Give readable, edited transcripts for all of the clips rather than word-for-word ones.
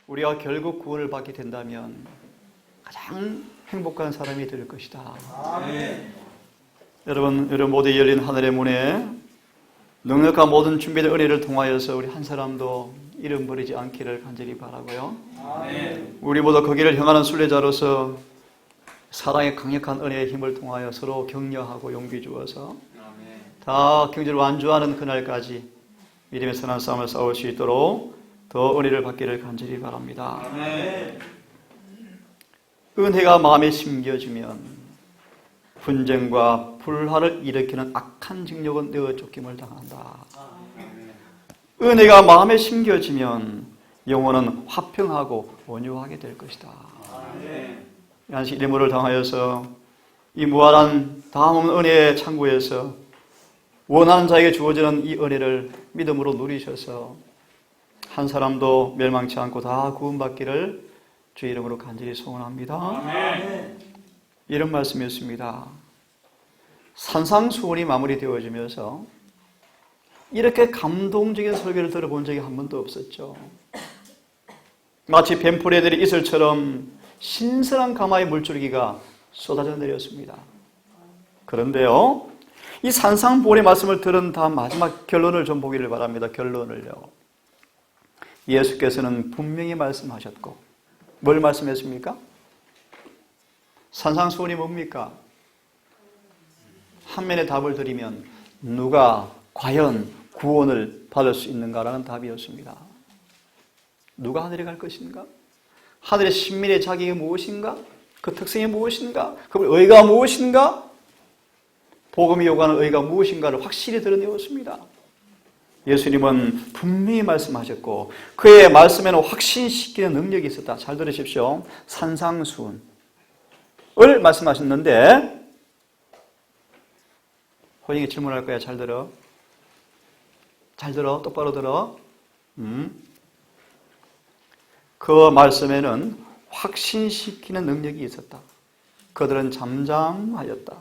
우리가 결국 구원을 받게 된다면 가장 행복한 사람이 될 것이다. 아멘. 여러분 모두 열린 하늘의 문에 넉넉한 모든 준비된 은혜를 통하여서 우리 한 사람도 잃어버리지 않기를 간절히 바라고요. 아멘. 우리 모두 거기를 향하는 순례자로서 사랑의 강력한 은혜의 힘을 통하여 서로 격려하고 용기 주어서 다 경제를 완주하는 그날까지 믿음의 선한 싸움을 싸울 수 있도록 더 은혜를 받기를 간절히 바랍니다. 아멘. 은혜가 마음에 심겨지면 분쟁과 불화를 일으키는 악한 증력은 내어 쫓김을 당한다. 은혜가 마음에 심겨지면 영혼은 화평하고 온유하게 될 것이다. 안식 일몰을 당하여서 이 무한한 다함없는 은혜의 창고에서 원하는 자에게 주어지는 이 은혜를 믿음으로 누리셔서 한 사람도 멸망치 않고 다 구원받기를 주의 이름으로 간절히 소원합니다. 아멘. 이런 말씀이었습니다. 산상수훈이 마무리되어지면서 이렇게 감동적인 설교를 들어본 적이 한 번도 없었죠. 마치 뱀풀애들이 이슬처럼 신선한 가마의 물줄기가 쏟아져 내렸습니다. 그런데요, 이 산상보훈의 말씀을 들은 다음 마지막 결론을 좀 보기를 바랍니다. 결론을요. 예수께서는 분명히 말씀하셨고, 뭘 말씀했습니까? 산상수훈이 뭡니까? 한 면의 답을 드리면 누가 과연 구원을 받을 수 있는가라는 답이었습니다. 누가 하늘에 갈 것인가? 하늘의 신민의 자격이 무엇인가? 그 특성이 무엇인가? 그 의가 무엇인가? 복음이 요구하는 의가 무엇인가를 확실히 드러내었습니다. 예수님은 분명히 말씀하셨고 그의 말씀에는 확신시키는 능력이 있었다. 잘 들으십시오. 산상수훈을 말씀하셨는데 호영이 질문할 거야. 잘 들어. 잘 들어. 똑바로 들어. 그 말씀에는 확신시키는 능력이 있었다. 그들은 잠잠하였다.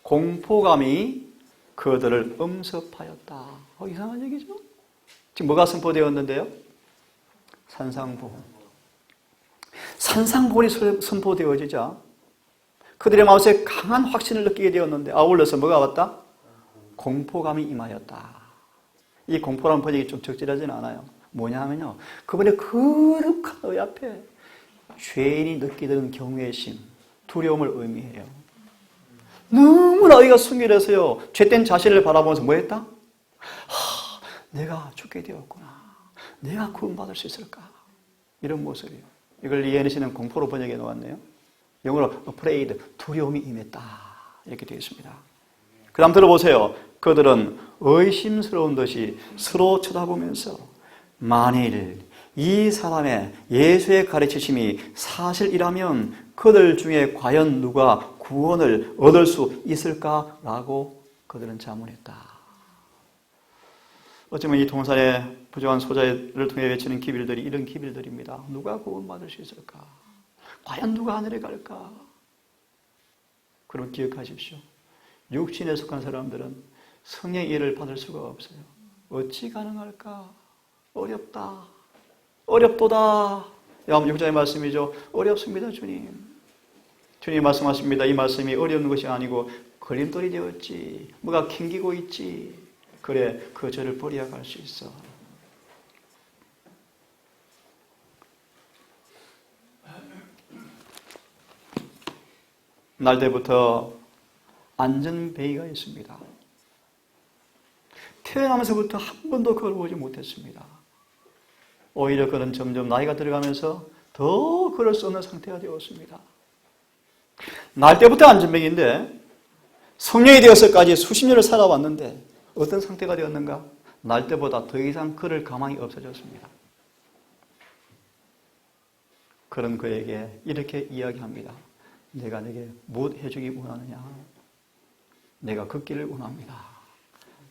공포감이 그들을 음습하였다. 이상한 얘기죠? 지금 뭐가 선포되었는데요? 산상보훈. 산상보훈이 선포되어지자 그들의 마음에 강한 확신을 느끼게 되었는데 아울러서 뭐가 왔다? 공포감이 임하였다. 이 공포라는 번역이 좀 적절하지는 않아요. 뭐냐 하면요, 그분의 거룩한 의 앞에 죄인이 느끼게 되는 경외심, 두려움을 의미해요. 너무나 의가 순결해서요, 죄된 자신을 바라보면서 뭐 했다? 내가 죽게 되었구나. 내가 구원받을 수 있을까? 이런 모습이에요. 이걸 이해는 씨는 공포로 번역해 놓았네요. 영어로 afraid, 두려움이 임했다. 이렇게 되어 있습니다. 그 다음 들어보세요. 그들은 의심스러운 듯이 서로 쳐다보면서 만일 이 사람의 예수의 가르치심이 사실이라면 그들 중에 과연 누가 구원을 얻을 수 있을까라고 그들은 자문했다. 어쩌면 이 동산의 부정한 소자를 통해 외치는 기빌들이 이런 기빌들입니다. 누가 구원받을 수 있을까? 과연 누가 하늘에 갈까? 그럼 기억하십시오. 육신에 속한 사람들은 성령의 일을 받을 수가 없어요. 어찌 가능할까? 어렵다. 어렵도다. 육장의 말씀이죠. 어렵습니다, 주님. 주님이 말씀하십니다. 이 말씀이 어려운 것이 아니고 걸림돌이 되었지. 뭐가 캥기고 있지. 그래, 그 죄를 버려야 갈 수 있어. 날 때부터 안전베이가 있습니다. 태어나면서부터 한 번도 걸어보지 못했습니다. 오히려 그는 점점 나이가 들어가면서 더 걸을 수 없는 상태가 되었습니다. 날 때부터 안전뱅인데 성령이 되어서까지 수십 년을 살아왔는데 어떤 상태가 되었는가? 날 때보다 더 이상 걸을 가망이 없어졌습니다. 그런 그에게 이렇게 이야기합니다. 내가 내게 무엇 해주기 원하느냐? 내가 걷기를 원합니다.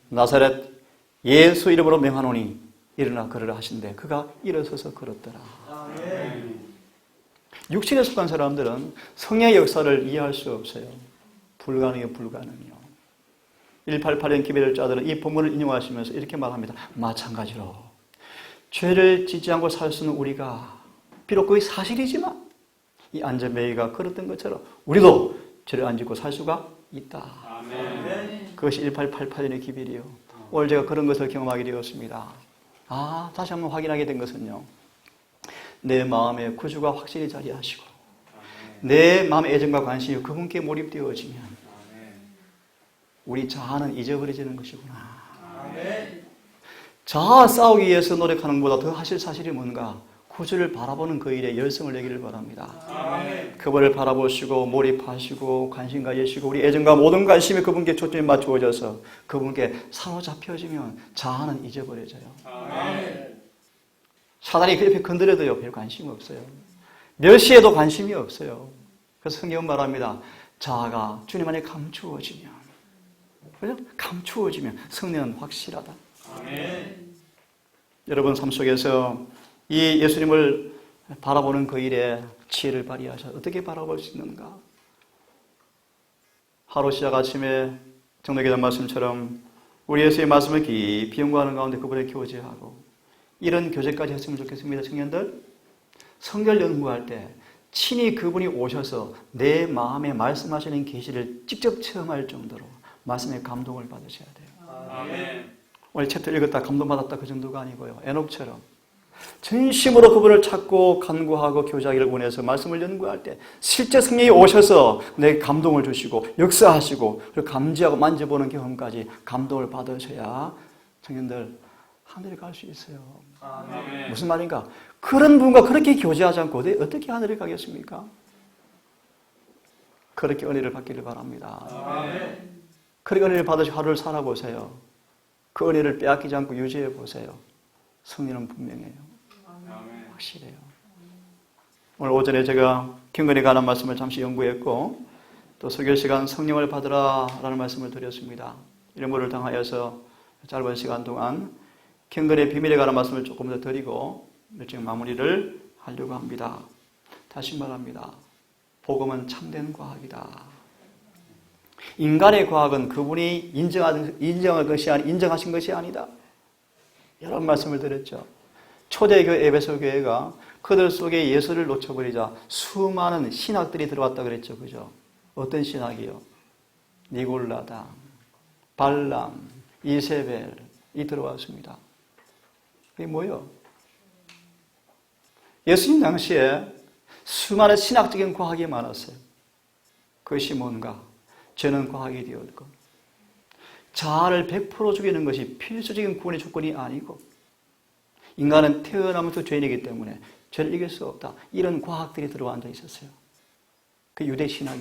나사렛 예수 이름으로 명하노니 일어나 걸으라 하신대 그가 일어서서 걸었더라. 아멘. 육신에 속한 사람들은 성령의 역사를 이해할 수 없어요. 불가능해요, 불가능해요. 188년 기별자들은 이 본문을 인용하시면서 이렇게 말합니다. 마찬가지로 죄를 짓지 않고 살 수 있는 우리가 비록 그게 사실이지만 이 안전뱅이가 걸었던 것처럼 우리도 죄를 안 짓고 살 수가 있다. 아멘. 그것이 1888년의 기별이요. 오늘 제가 그런 것을 경험하게 되었습니다. 다시 한번 확인하게 된 것은요. 내 마음에 구주가 확실히 자리하시고 내 마음의 애정과 관심이 그분께 몰입되어지면 우리 자아는 잊어버려지는 것이구나. 아멘. 자아 싸우기 위해서 노력하는 것보다 더 하실 사실이 뭔가? 구주를 바라보는 그 일에 열성을 내기를 바랍니다. 아멘. 그분을 바라보시고 몰입하시고 관심 가지시고 우리 애정과 모든 관심이 그분께 초점이 맞추어져서 그분께 사로잡혀지면 자아는 잊어버려져요. 아멘. 사단이 그 옆에 건드려도요 별 관심 없어요. 멸시해도 관심이 없어요. 그래서 성경은 말합니다. 자아가 주님 안에 감추어지면, 그죠? 감추어지면 성령은 확실하다. 아멘. 여러분 삶 속에서 이 예수님을 바라보는 그 일에 지혜를 발휘하셔 어떻게 바라볼 수 있는가? 하루 시작 아침에 정독회장 말씀처럼 우리 예수의 말씀을 깊이 연구하는 가운데 그분을 교제하고 이런 교제까지 했으면 좋겠습니다. 청년들 성경 연구할 때 친히 그분이 오셔서 내 마음에 말씀하시는 계시를 직접 체험할 정도로 말씀에 감동을 받으셔야 돼요. 아멘. 오늘 챕터 읽었다 감동받았다 그 정도가 아니고요. 에녹처럼 진심으로 그분을 찾고 간구하고 교제하기를 원해서 말씀을 연구할 때 실제 성령이 오셔서 내 감동을 주시고 역사하시고 그리고 감지하고 만져보는 경험까지 감동을 받으셔야 청년들 하늘에 갈 수 있어요. 아멘. 무슨 말인가? 그런 분과 그렇게 교제하지 않고 어떻게 하늘에 가겠습니까? 그렇게 은혜를 받기를 바랍니다. 아멘. 그렇게 은혜를 받으시고 하루를 살아보세요. 그 은혜를 빼앗기지 않고 유지해 보세요. 승리는 분명해요. 아멘. 확실해요. 오늘 오전에 제가 경건에 관한 말씀을 잠시 연구했고 또 설교 시간 성령을 받으라 라는 말씀을 드렸습니다. 이런 것을 당하여서 짧은 시간 동안 경건의 비밀에 관한 말씀을 조금 더 드리고 일찍 마무리를 하려고 합니다. 다시 말합니다. 복음은 참된 과학이다. 인간의 과학은 그분이 인정하신 것이 아니다. 여러 말씀을 드렸죠. 초대교회 에베소 교회가 그들 속에 예수를 놓쳐버리자 수많은 신학들이 들어왔다 그랬죠. 그죠? 어떤 신학이요? 니골라당, 발람, 이세벨이 들어왔습니다. 그게 뭐예요? 예수님 당시에 수많은 신학적인 과학이 많았어요. 그것이 뭔가? 죄는 과학이 되었고 자아를 100% 죽이는 것이 필수적인 구원의 조건이 아니고 인간은 태어나면서 죄인이기 때문에 죄를 이길 수 없다. 이런 과학들이 들어와 앉아 있었어요. 그 유대신학.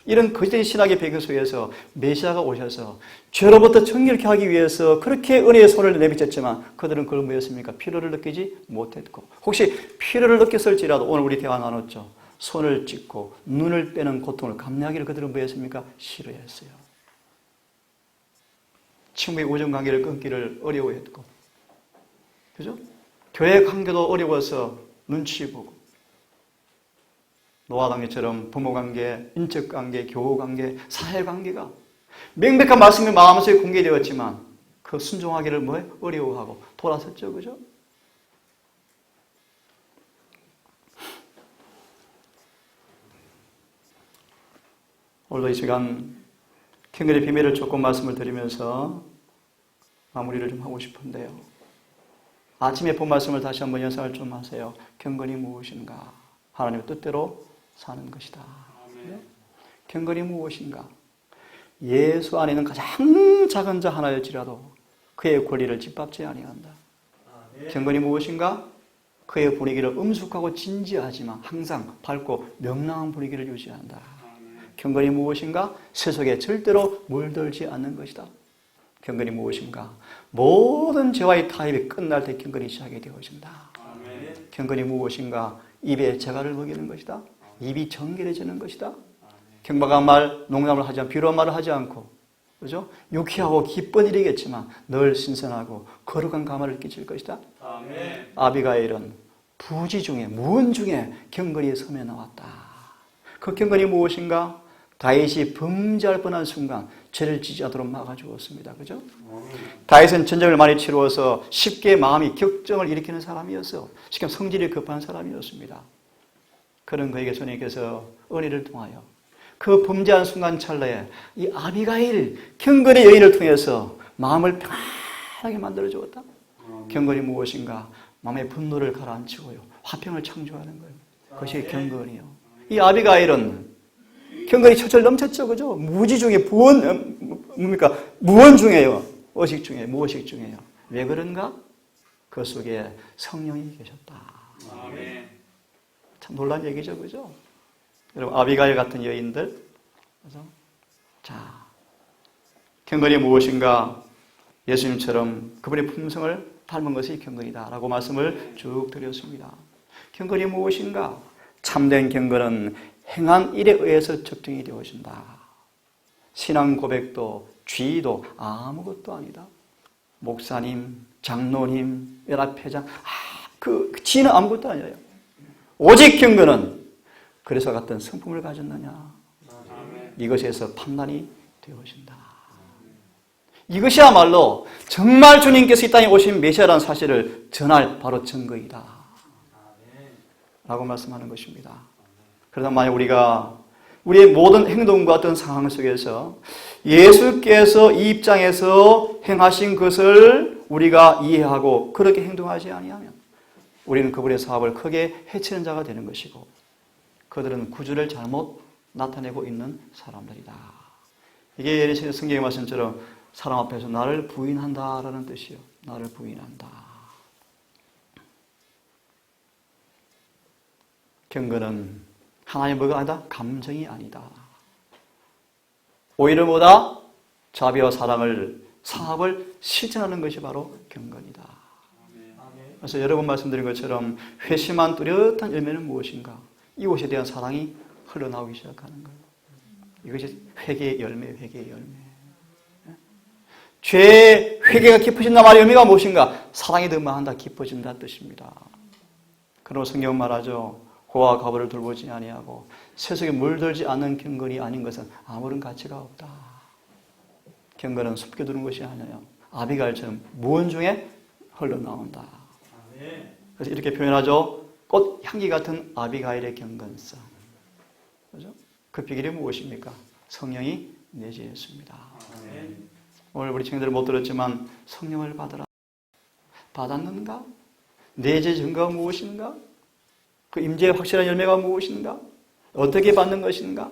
이런 거짓된 신학의 배경 속에서 메시아가 오셔서 죄로부터 정결케 하기 위해서 그렇게 은혜의 손을 내비쳤지만 그들은 그걸 뭐였습니까? 필요를 느끼지 못했고 혹시 필요를 느꼈을지라도 오늘 우리 대화 나눴죠. 손을 찢고 눈을 빼는 고통을 감내하기를 그들은 뭐였습니까? 싫어했어요. 친구의 우정관계를 끊기를 어려워했고 그죠? 교회 관계도 어려워서 눈치 보고 노아당에처럼 부모관계, 인적관계, 교우관계, 사회관계가 명백한 말씀이 마음속에 공개되었지만 그 순종하기를 어려워하고 돌아섰죠. 그죠? 오늘도 이 시간 경건의 비밀을 조금 말씀을 드리면서 마무리를 좀 하고 싶은데요. 아침에 본 말씀을 다시 한번 연상을 좀 하세요. 경건이 무엇인가? 하나님의 뜻대로 사는 것이다. 아멘. 경건이 무엇인가? 예수 안에는 가장 작은 자 하나일지라도 그의 권리를 짓밟지 아니한다. 경건이 무엇인가? 그의 분위기를 엄숙하고 진지하지만 항상 밝고 명랑한 분위기를 유지한다. 경건이 무엇인가? 세속에 절대로 물들지 않는 것이다. 경건이 무엇인가? 모든 죄와의 타협이 끝날 때 경건이 시작이 되어진다. 아멘. 경건이 무엇인가? 입에 재갈을 먹이는 것이다. 입이 정결해지는 것이다. 경박한 말, 농담을 하지 않고 비로한 말을 하지 않고 그죠? 유쾌하고 기쁜 일이겠지만 늘 신선하고 거룩한 감화를 끼칠 것이다. 아멘. 아비가일은 부지 중에 무언 중에 경건이 섬에 나왔다. 그 경건이 무엇인가? 다윗이 범죄할 뻔한 순간 죄를 지지 않도록 막아주었습니다. 그죠? 다윗은 전쟁을 많이 치루어서 쉽게 마음이 격정을 일으키는 사람이어서 쉽게 성질이 급한 사람이었습니다. 그런 그에게 주님께서 은혜를 통하여 그 범죄한 순간 찰나에 이 아비가일 경건의 여인을 통해서 마음을 편하게 만들어 주었다. 경건이 무엇인가? 마음의 분노를 가라앉히고요. 화평을 창조하는 거예요. 그것이 경건이요. 이 아비가일은 경건이 철철 넘쳤죠. 그죠? 무지 중에 무원 중에요. 어식 중에, 무어식 중에요. 왜 그런가? 그 속에 성령이 계셨다. 아멘. 참 놀란 얘기죠. 그죠? 여러분, 아비가일 같은 여인들. 그래서 자, 경건이 무엇인가? 예수님처럼 그분의 품성을 닮은 것이 경건이다라고 말씀을 쭉 드렸습니다. 경건이 무엇인가? 참된 경건은 행한 일에 의해서 측정이 되어진다. 신앙 고백도 쥐도 아무것도 아니다. 목사님, 장로님, 연합회장, 그 쥐는 아무것도 아니에요. 오직 경건은 그래서 같은 성품을 가졌느냐. 이것에서 판단이 되어진다. 이것이야말로 정말 주님께서 이 땅에 오신 메시아라는 사실을 전할 바로 증거이다. 라고 말씀하는 것입니다. 그러다 만약 우리가 우리의 모든 행동과 어떤 상황 속에서 예수께서 이 입장에서 행하신 것을 우리가 이해하고 그렇게 행동하지 아니하면 우리는 그분의 사업을 크게 해치는 자가 되는 것이고 그들은 구주를 잘못 나타내고 있는 사람들이다. 이게 성경의 말씀처럼 사람 앞에서 나를 부인한다라는 뜻이요. 나를 부인한다. 경건은 하나의 뭐가 아니다? 감정이 아니다. 오히려 뭐다? 자비와 사업을 실천하는 것이 바로 경건이다. 그래서 여러 번 말씀드린 것처럼 회심한 뚜렷한 열매는 무엇인가? 이곳에 대한 사랑이 흘러나오기 시작하는 거예요. 이것이 회개의 열매, 회개의 열매. 죄의 회개가 깊어진다 말의 의미가 무엇인가? 사랑이 더 많다, 깊어진다는 뜻입니다. 그러고 성경은 말하죠. 고와 가부를 돌보지 아니하고 세속에 물들지 않는 경건이 아닌 것은 아무런 가치가 없다. 경건은 숨겨두는 것이 아니에요. 아비가일처럼 무언 중에 흘러나온다. 그래서 이렇게 표현하죠. 꽃 향기 같은 아비가일의 경건성. 그죠? 그 비결이 무엇입니까? 성령이 내재했습니다. 오늘 우리 친구들 못 들었지만 성령을 받으라. 받았는가? 내재 증거가 무엇인가? 그 임재의 확실한 열매가 무엇인가? 어떻게 받는 것인가?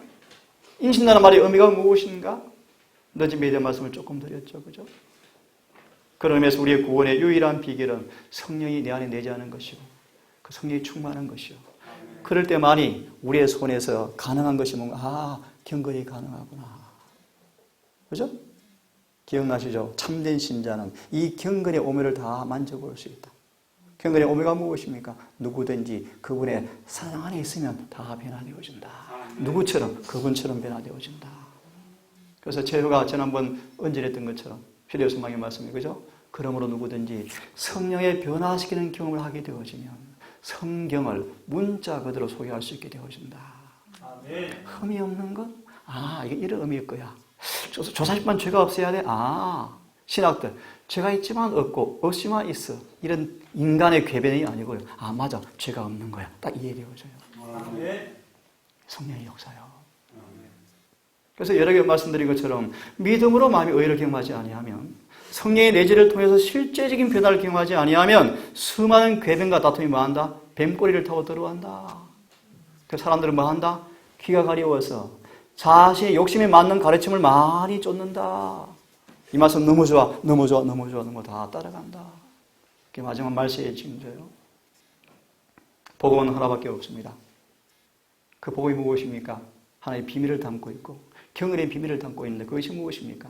인신다는 말의 의미가 무엇인가? 너지매에 대한 말씀을 조금 드렸죠. 그죠? 그런 의미에서 우리의 구원의 유일한 비결은 성령이 내 안에 내재하는 것이고 그 성령이 충만한 것이요. 그럴 때만이 우리의 손에서 가능한 것이 뭔가 경건이 가능하구나. 그죠? 기억나시죠? 참된 신자는 이 경건의 오묘를 다 만져볼 수 있다. 경건의 오묘가 무엇입니까? 누구든지 그분의 사랑 안에 있으면 다 변화되어진다. 누구처럼? 그분처럼 변화되어진다. 그래서 제가 지난번 언질했던 것처럼 필요 소망의 말씀이 그죠? 그러므로 누구든지 성령의 변화시키는 경험을 하게 되어지면 성경을 문자 그대로 소개할 수 있게 되어진다. 흠이 없는 것? 이게 이런 의미일 거야. 조사집만 죄가 없어야 돼? 신학들. 죄가 있지만 없고, 없지만 있어. 이런 인간의 궤변이 아니고요. 맞아. 죄가 없는 거야. 딱 이해되어져요. 성령의 역사요. 그래서 여러 개 말씀드린 것처럼 믿음으로 마음의 의를 경험하지 아니하면 성령의 내재를 통해서 실제적인 변화를 경험하지 아니하면 수많은 궤변과 다툼이 뭐한다? 뱀꼬리를 타고 들어간다. 그 사람들은 뭐한다? 귀가 가려워서 자신의 욕심에 맞는 가르침을 많이 쫓는다. 이 말씀 너무 좋아, 너무 좋아, 너무 좋아, 너무 다 따라간다. 그게 마지막 말세의 징조예요. 복음은 하나밖에 없습니다. 그 복음이 무엇입니까? 하나의 비밀을 담고 있고 경건의 비밀을 담고 있는데 그것이 무엇입니까?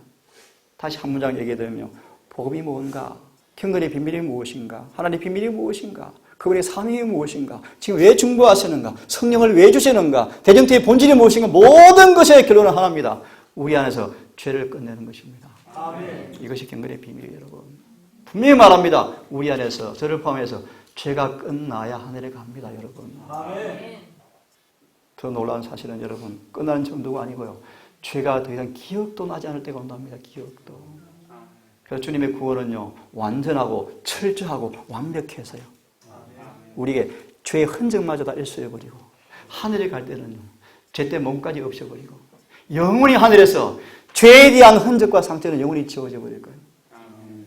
다시 한 문장 얘기해드리면 복음이 뭔가? 경건의 비밀이 무엇인가? 하나님의 비밀이 무엇인가? 그분의 사명이 무엇인가? 지금 왜 중보하시는가? 성령을 왜 주시는가? 대정태의 본질이 무엇인가? 모든 것의 결론은 하나입니다. 우리 안에서 죄를 끝내는 것입니다. 아멘. 이것이 경건의 비밀이에요, 여러분. 분명히 말합니다. 우리 안에서 저를 포함해서 죄가 끝나야 하늘에 갑니다, 여러분. 아멘. 더 놀라운 사실은 여러분, 끝나는 정도가 아니고요. 죄가 더 이상 기억도 나지 않을 때가 온답니다. 기억도. 그래서 주님의 구원은요, 완전하고 철저하고 완벽해서요. 우리에게 죄의 흔적마저 다 일소해버리고, 하늘에 갈 때는요, 죄 때 몸까지 없애버리고, 영원히 하늘에서 죄에 대한 흔적과 상처는 영원히 지워져 버릴 거예요.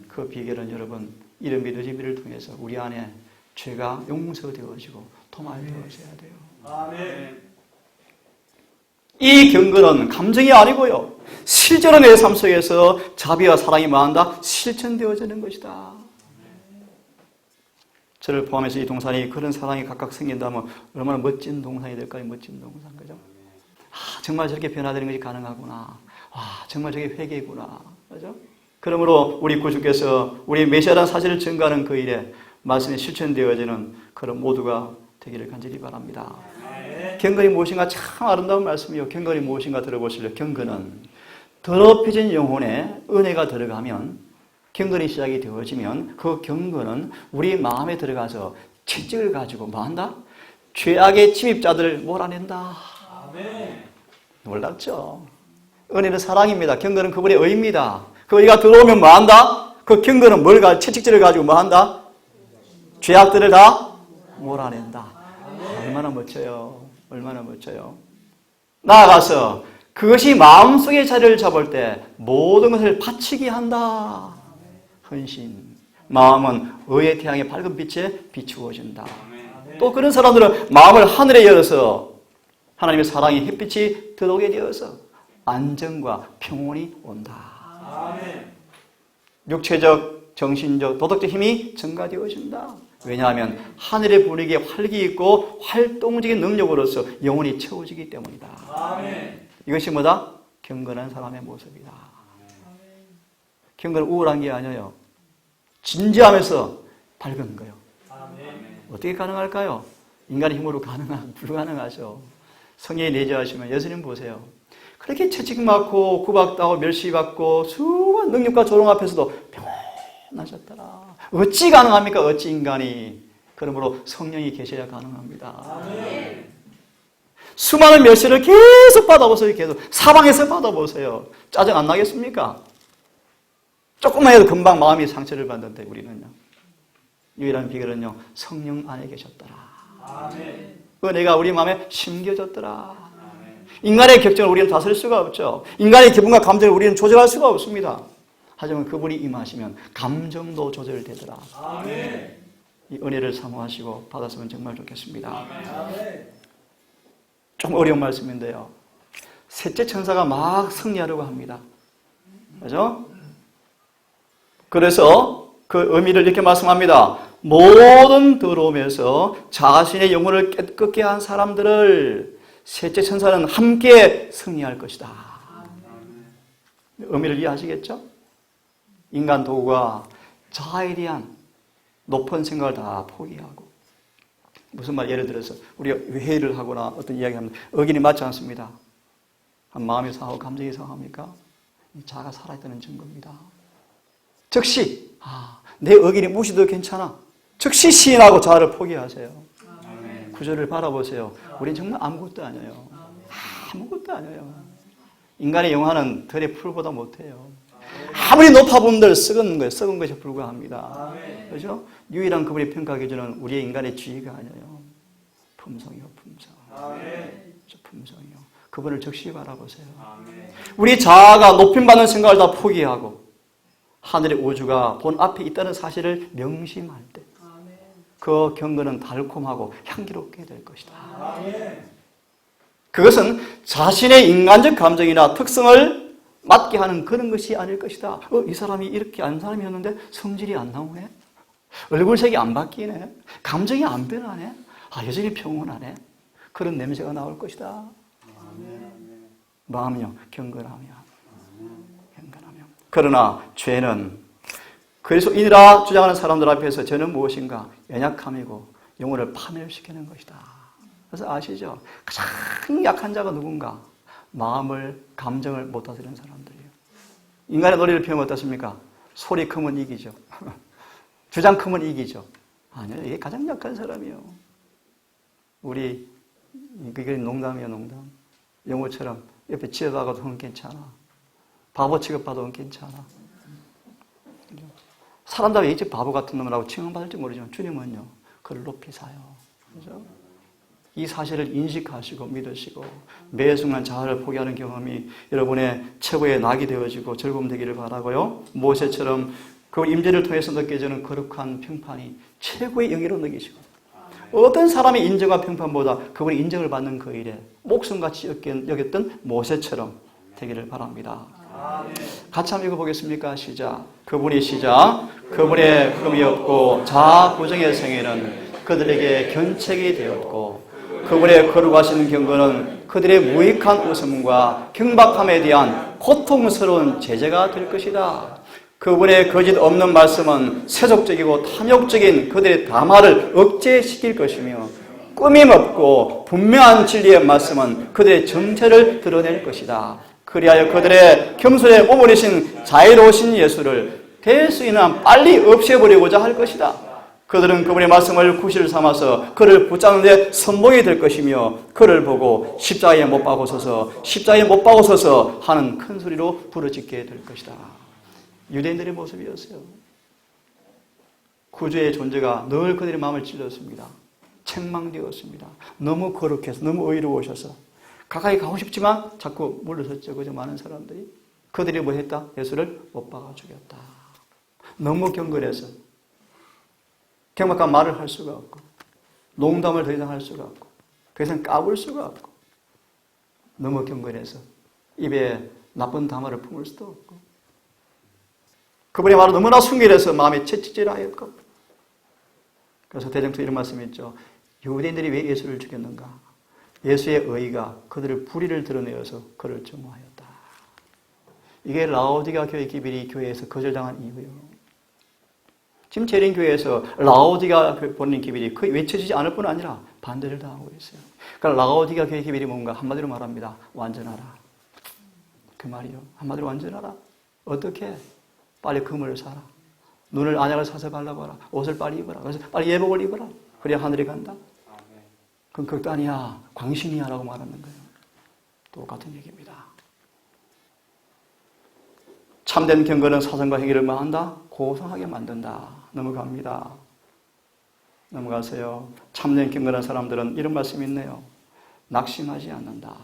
그 비결은 여러분, 이런 믿어지미를 통해서 우리 안에 죄가 용서되어지고 도말되어져야 돼요. 아멘. 이 경건은 감정이 아니고요, 실제로 내 삶 속에서 자비와 사랑이 뭐한다? 실천되어지는 것이다. 저를 포함해서 이 동산이 그런 사랑이 각각 생긴다면 얼마나 멋진 동산이 될까요? 멋진 동산, 그죠? 아, 정말 저렇게 변화되는 것이 가능하구나. 와, 정말 저게 회개구나. 그죠? 그러므로 우리 구주께서 우리 메시아라는 사실을 증거하는 그 일에 말씀이 실천되어지는 그런 모두가 되기를 간절히 바랍니다. 경건이 무엇인가 참 아름다운 말씀이요. 경건이 무엇인가 들어보실래요? 경건은 더럽혀진 영혼에 은혜가 들어가면, 경건이 시작이 되어지면 그 경건은 우리 마음에 들어가서 채찍을 가지고 뭐한다? 죄악의 침입자들을 몰아낸다. 아멘. 놀랍죠? 은혜는 사랑입니다. 경건은 그분의 의입니다. 그 의가 들어오면 뭐한다? 그 경건은 뭘 채찍질을 가지고 뭐한다? 죄악들을 다 몰아낸다. 얼마나 멋져요. 얼마나 멋져요. 나아가서 그것이 마음속의 자리를 잡을 때 모든 것을 바치게 한다. 헌신. 마음은 의의 태양의 밝은 빛에 비추어진다. 또 그런 사람들은 마음을 하늘에 열어서 하나님의 사랑의 햇빛이 들어오게 되어서 안정과 평온이 온다. 아멘. 육체적, 정신적, 도덕적 힘이 증가되어진다. 왜냐하면 하늘의 분위기에 활기 있고 활동적인 능력으로서 영혼이 채워지기 때문이다. 아멘. 이것이 뭐다? 경건한 사람의 모습이다. 경건은 우울한 게 아니에요. 진지하면서 밝은 거예요. 어떻게 가능할까요? 인간의 힘으로 불가능하죠. 성령이 내재하시면 예수님 보세요. 그렇게 채찍 맞고 구박당하고 멸시받고 수많은 능력과 조롱 앞에서도 평안하셨더라. 어찌 가능합니까? 어찌 인간이. 그러므로 성령이 계셔야 가능합니다. 수많은 멸시를 계속 받아보세요. 계속 사방에서 받아보세요. 짜증 안 나겠습니까? 조금만 해도 금방 마음이 상처를 받는데 우리는요. 유일한 비결은요, 성령 안에 계셨더라. 아멘. 은혜가 우리 마음에 심겨졌더라. 인간의 격정을 우리는 다스릴 수가 없죠. 인간의 기분과 감정을 우리는 조절할 수가 없습니다. 하지만 그분이 임하시면 감정도 조절되더라. 아멘. 이 은혜를 사모하시고 받았으면 정말 좋겠습니다. 아멘. 좀 어려운 말씀인데요. 셋째 천사가 막 승리하려고 합니다. 그죠? 그래서 그 의미를 이렇게 말씀합니다. 모든 더러움에서 자신의 영혼을 깨끗게 한 사람들을 셋째 천사는 함께 승리할 것이다. 의미를 이해하시겠죠? 인간 도구가 자아에 대한 높은 생각을 다 포기하고, 무슨 말, 예를 들어서 우리가 회의를 하거나 어떤 이야기를 하면 의견이 맞지 않습니다. 마음이 상하고 감정이 상합니까? 자아가 살아있다는 증거입니다. 즉시 내 의견이 무시도 괜찮아. 즉시 시인하고 자아를 포기하세요. 구절을 바라보세요. 우린 정말 아무것도 아니에요. 아무것도 아니에요. 인간의 영화는 들의 풀보다 못해요. 아무리 높아본들 썩은 거예요. 썩은 것에 불과합니다. 그렇죠? 유일한 그분이 평가 기준은 우리의 인간의 지위가 아니에요. 품성이요, 품성. 품성이요. 그분을 적시 바라보세요. 우리 자아가 높임받는 생각을 다 포기하고 하늘의 우주가 본 앞에 있다는 사실을 명심할 때 그 경건은 달콤하고 향기롭게 될 것이다. 그것은 자신의 인간적 감정이나 특성을 맞게 하는 그런 것이 아닐 것이다. 이 사람이 이렇게 안 사람이었는데 성질이 안 나오네. 얼굴색이 안 바뀌네. 감정이 안 변하네. 여전히 평온하네. 그런 냄새가 나올 것이다. 마음이요, 경건하며. 그러나 죄는 그리스도인이라 주장하는 사람들 앞에서 죄는 무엇인가? 연약함이고 영혼을 파멸시키는 것이다. 그래서 아시죠? 가장 약한 자가 누군가? 마음을, 감정을 못 다스리는 사람들이에요. 인간의 논리를 펴면 어떻습니까? 소리 크면 이기죠. 주장 크면 이기죠. 아니요, 이게 가장 약한 사람이에요. 우리 그게 농담이야, 농담. 영어처럼 옆에 치여다가도 괜찮아. 바보 취급받아도 괜찮아. 사람들 이 집 바보 같은 놈이라고 칭함받을지 모르지만 주님은요, 그를 높이 사요. 그죠? 이 사실을 인식하시고 믿으시고 매 순간 자아를 포기하는 경험이 여러분의 최고의 낙이 되어지고 즐거움 되기를 바라고요. 모세처럼 그 임재를 통해서 느껴지는 거룩한 평판이 최고의 영예로 느끼시고 어떤 사람의 인정과 평판보다 그분의 인정을 받는 그 일에 목숨같이 여겼던 모세처럼 되기를 바랍니다. 같이 한번 읽어보겠습니까? 시작. 그분의 흠이 없고 자아 부정의 생애는 그들에게 견책이 되었고 그분의 거룩하신 경건은 그들의 무익한 웃음과 경박함에 대한 고통스러운 제재가 될 것이다. 그분의 거짓 없는 말씀은 세속적이고 탐욕적인 그들의 담화를 억제시킬 것이며 꾸밈 없고 분명한 진리의 말씀은 그들의 정체를 드러낼 것이다. 그리하여 그들의 겸손에 오므리신 자유로우신 예수를 될 수 있는 한 빨리 없애버리고자 할 것이다. 그들은 그분의 말씀을 구실 삼아서 그를 붙잡는 데 선봉이 될 것이며 그를 보고 십자가에 못 박으소서 하는 큰 소리로 부르짖게 될 것이다. 유대인들의 모습이었어요. 구주의 존재가 늘 그들의 마음을 찔렀습니다. 책망되었습니다. 너무 거룩해서 너무 의로우셔서 가까이 가고 싶지만 자꾸 물러섰죠. 그저 많은 사람들이. 그들이 뭐 했다? 예수를 못 박아 죽였다. 너무 경건해서 경박한 말을 할 수가 없고 농담을 더 이상 할 수가 없고 더 이상 까불 수가 없고 너무 경건해서 입에 나쁜 담화를 품을 수도 없고 그분의 말은 너무나 순결해서 마음에 채찍질하였고 그래서 대정토 이런 말씀이 있죠. 유대인들이 왜 예수를 죽였는가? 예수의 의가 그들의 불의를 드러내어서 그를 증오하였다. 이게 라오디가 교회 기별이 교회에서 거절당한 이유예요. 지금 재림교회에서 라오디가 본인 기별이 거의 외쳐지지 않을 뿐 아니라 반대를 당하고 있어요. 그러니까 라오디가 교회 기별이 뭔가 한마디로 말합니다. 완전하라. 그 말이요. 한마디로 완전하라. 어떻게? 빨리 금을 사라. 눈을 안약을 사서 발라봐라. 옷을 빨리 입어라. 그래서 빨리 예복을 입어라. 그래야 하늘에 간다. 그건 그것도 아니야. 광신이야 라고 말하는 거예요. 똑같은 얘기입니다. 참된 경건은 사상과 행위를 만한다? 고상하게 만든다. 넘어갑니다. 넘어가세요. 참된 경건한 사람들은 이런 말씀이 있네요. 낙심하지 않는다.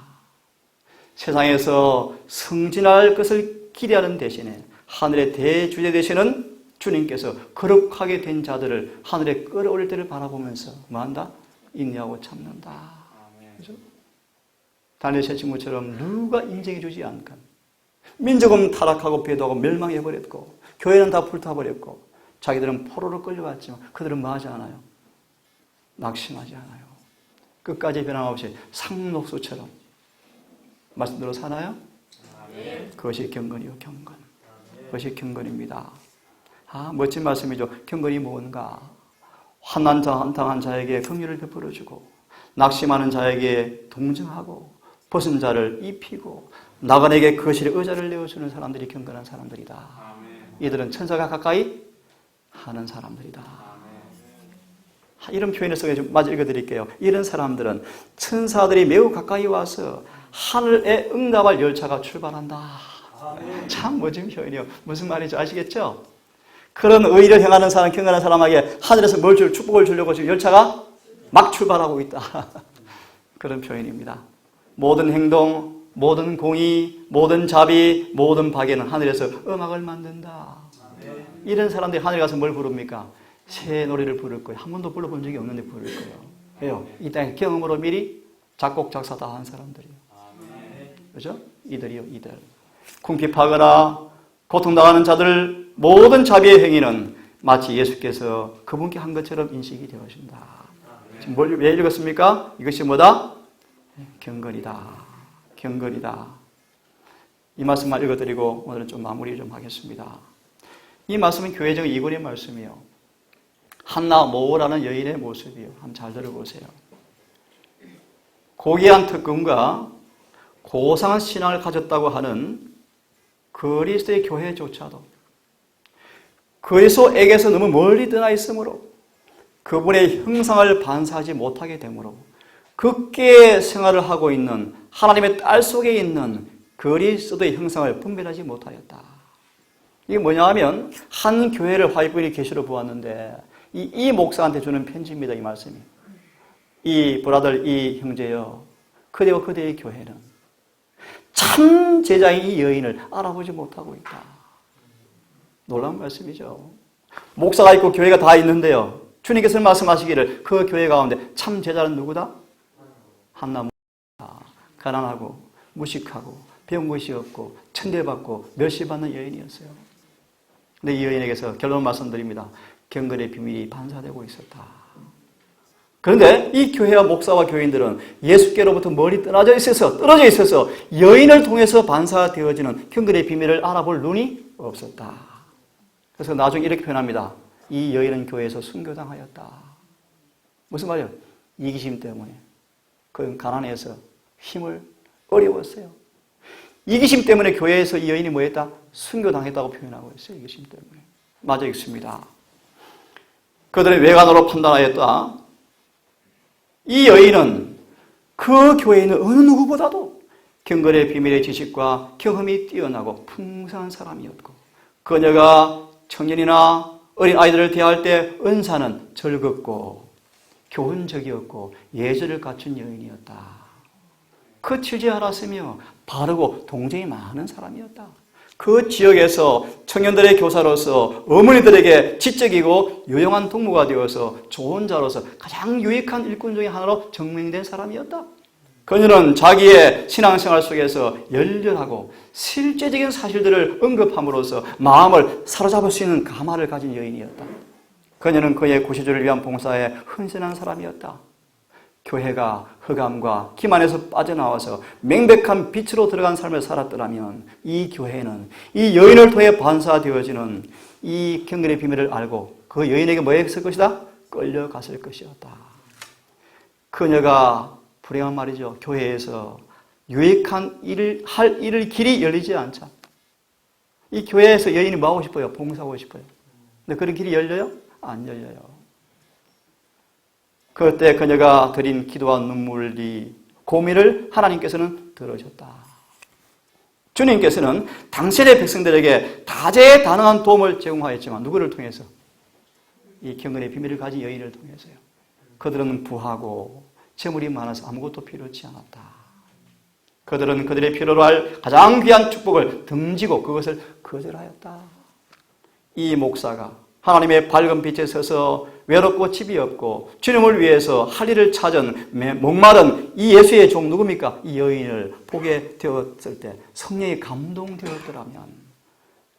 세상에서 승진할 것을 기대하는 대신에 하늘의 대주제 되시는 주님께서 거룩하게 된 자들을 하늘에 끌어올릴 때를 바라보면서 뭐한다? 인내하고 참는다. 그렇죠? 다니엘 친구처럼 누가 인정해 주지 않건 민족은 타락하고 배도하고 멸망해버렸고 교회는 다 불타버렸고 자기들은 포로로 끌려갔지만 그들은 뭐하지 않아요? 낙심하지 않아요. 끝까지 변함없이 상록수처럼 말씀대로 사나요? 그것이 경건이요, 경건. 그것이 경건입니다. 멋진 말씀이죠. 경건이 뭔가? 환난 당한 자에게 긍휼을 베풀어주고 낙심하는 자에게 동정하고 벗은 자를 입히고 나그네에게 거실에 의자를 내어주는 사람들이 경건한 사람들이다. 이들은 천사가 가까이 하는 사람들이다. 이런 표현을 써서 좀 마저 읽어드릴게요. 이런 사람들은 천사들이 매우 가까이 와서 하늘에 응답할 열차가 출발한다. 참 멋진 표현이요. 무슨 말인지 아시겠죠? 그런 의를 행하는 사람, 경건한 사람에게 하늘에서 축복을 주려고 지금 열차가 막 출발하고 있다. 그런 표현입니다. 모든 행동, 모든 공의, 모든 자비, 모든 박애는 하늘에서 음악을 만든다. 이런 사람들이 하늘에 가서 뭘 부릅니까? 새 노래를 부를 거예요. 한 번도 불러본 적이 없는데 부를 거예요. 왜요? 이 땅에 경험으로 미리 작곡, 작사 다 한 사람들이에요. 그렇죠? 이들이요, 이들. 궁핍하거나 고통당하는 자들 모든 자비의 행위는 마치 예수께서 그분께 한 것처럼 인식이 되어진다. 지금 왜 읽었습니까? 이것이 뭐다? 경건이다. 경건이다. 이 말씀만 읽어드리고 오늘은 좀 마무리 좀 하겠습니다. 이 말씀은 교회적 이권의 말씀이에요. 한나 모라는 여인의 모습이에요. 한번 잘 들어보세요. 고귀한 특권과 고상한 신앙을 가졌다고 하는 그리스도의 교회조차도 그리스도에게서 너무 멀리 떠나 있으므로 그분의 형상을 반사하지 못하게 되므로 극계의 생활을 하고 있는 하나님의 딸 속에 있는 그리스도의 형상을 분별하지 못하였다. 이게 뭐냐 하면 한 교회를 화이트분이 계시로 보았는데 이 목사한테 주는 편지입니다. 이 말씀이. 이 브라들, 이 형제여, 그대와 그대의 교회는 참 제자인 이 여인을 알아보지 못하고 있다. 놀라운 말씀이죠. 목사가 있고 교회가 다 있는데요. 주님께서 말씀하시기를 그 교회 가운데 참 제자는 누구다? 한나 목사. 가난하고 무식하고 배운 것이 없고 천대받고 멸시받는 여인이었어요. 근데 이 여인에게서 결론 말씀드립니다. 경건의 비밀이 반사되고 있었다. 그런데 이 교회와 목사와 교인들은 예수께로부터 멀리 떨어져 있어서 여인을 통해서 반사되어지는 경건의 비밀을 알아볼 눈이 없었다. 그래서 나중에 이렇게 표현합니다. 이 여인은 교회에서 순교당하였다. 무슨 말이에요? 이기심 때문에. 그는 가난해서 힘을 어려웠어요. 이기심 때문에 교회에서 이 여인이 뭐했다? 순교당했다고 표현하고 있어요. 이기심 때문에. 맞아 있습니다. 그들의 외관으로 판단하였다. 이 여인은 그 교회에 있는 어느 누구보다도 경건의 비밀의 지식과 경험이 뛰어나고 풍성한 사람이었고 그녀가 청년이나 어린 아이들을 대할 때 은사는 즐겁고 교훈적이었고 예절을 갖춘 여인이었다. 거칠지 않았으며 바르고 동정이 많은 사람이었다. 그 지역에서 청년들의 교사로서 어머니들에게 지적이고 유용한 동무가 되어서 좋은 자로서 가장 유익한 일꾼 중에 하나로 증명된 사람이었다. 그녀는 자기의 신앙생활 속에서 열렬하고 실제적인 사실들을 언급함으로써 마음을 사로잡을 수 있는 가마를 가진 여인이었다. 그녀는 그의 구세주를 위한 봉사에 헌신한 사람이었다. 교회가 흑암과 기만에서 빠져나와서 명백한 빛으로 들어간 삶을 살았더라면 이 교회는 이 여인을 통해 반사되어지는 이 경건의 비밀을 알고 그 여인에게 뭐 했을 것이다? 끌려갔을 것이었다. 그녀가 불행한 말이죠. 교회에서 유익한 일을 할 일을 길이 열리지 않자. 이 교회에서 여인이 뭐 하고 싶어요? 봉사하고 싶어요. 근데 그런 길이 열려요? 안 열려요. 그때 그녀가 드린 기도와 눈물이 고민을 하나님께서는 들으셨다. 주님께서는 당신의 백성들에게 다재다능한 도움을 제공하였지만 누구를 통해서? 이 경건의 비밀을 가진 여인을 통해서요. 그들은 부하고 재물이 많아서 아무것도 필요치 않았다. 그들은 그들의 필요로 할 가장 귀한 축복을 등지고 그것을 거절하였다. 이 목사가 하나님의 밝은 빛에 서서 외롭고 집이 없고 주님을 위해서 할 일을 찾은 목마른 이 예수의 종 누굽니까? 이 여인을 보게 되었을 때 성령이 감동되었더라면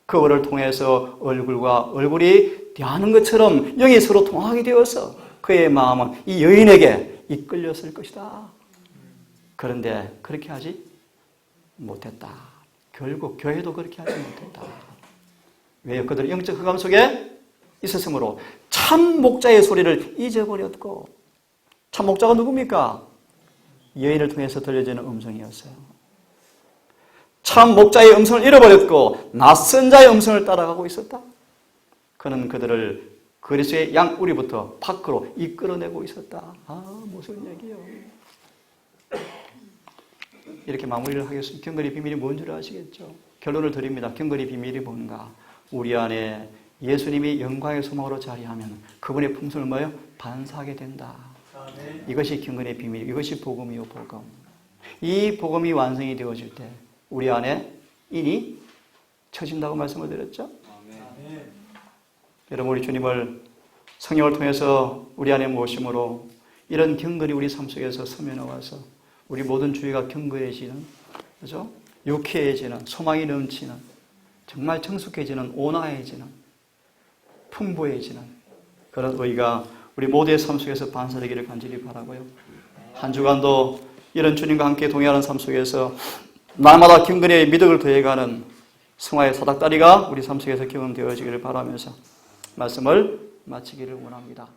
그거를 통해서 얼굴과 얼굴이 대하는 것처럼 영이 서로 통하게 되어서 그의 마음은 이 여인에게 이끌렸을 것이다. 그런데 그렇게 하지 못했다. 결국 교회도 그렇게 하지 못했다. 왜요? 그들은 영적 흑암 속에 있었으므로 참 목자의 소리를 잊어버렸고 참 목자가 누굽니까? 여인을 통해서 들려지는 음성이었어요. 참 목자의 음성을 잃어버렸고 낯선 자의 음성을 따라가고 있었다. 그는 그들을 그리스도의 양우리부터 밖으로 이끌어내고 있었다. 무슨 얘기요? 이렇게 마무리를 하겠습니다. 경건의 비밀이 뭔 줄 아시겠죠? 결론을 드립니다. 경건의 비밀이 뭔가? 우리 안에 예수님이 영광의 소망으로 자리하면 그분의 품성을 뭐예요? 반사하게 된다. 이것이 경건의 비밀, 이것이 복음이요 복음. 이 복음이 완성이 되어질 때 우리 안에 인이 쳐진다고 말씀을 드렸죠? 여러분 우리 주님을 성령을 통해서 우리 안에 모심으로 이런 경건이 우리 삶 속에서 서면화와서 우리 모든 주의가 경건해지는, 그죠? 유쾌해지는, 소망이 넘치는, 정말 성숙해지는, 온화해지는, 풍부해지는 그런 의가 우리 모두의 삶 속에서 반사되기를 간절히 바라고요. 한 주간도 이런 주님과 함께 동행하는 삶 속에서 날마다 경건의 미덕을 더해가는 성화의 사닥다리가 우리 삶 속에서 경험되어지기를 바라면서 말씀을 마치기를 원합니다.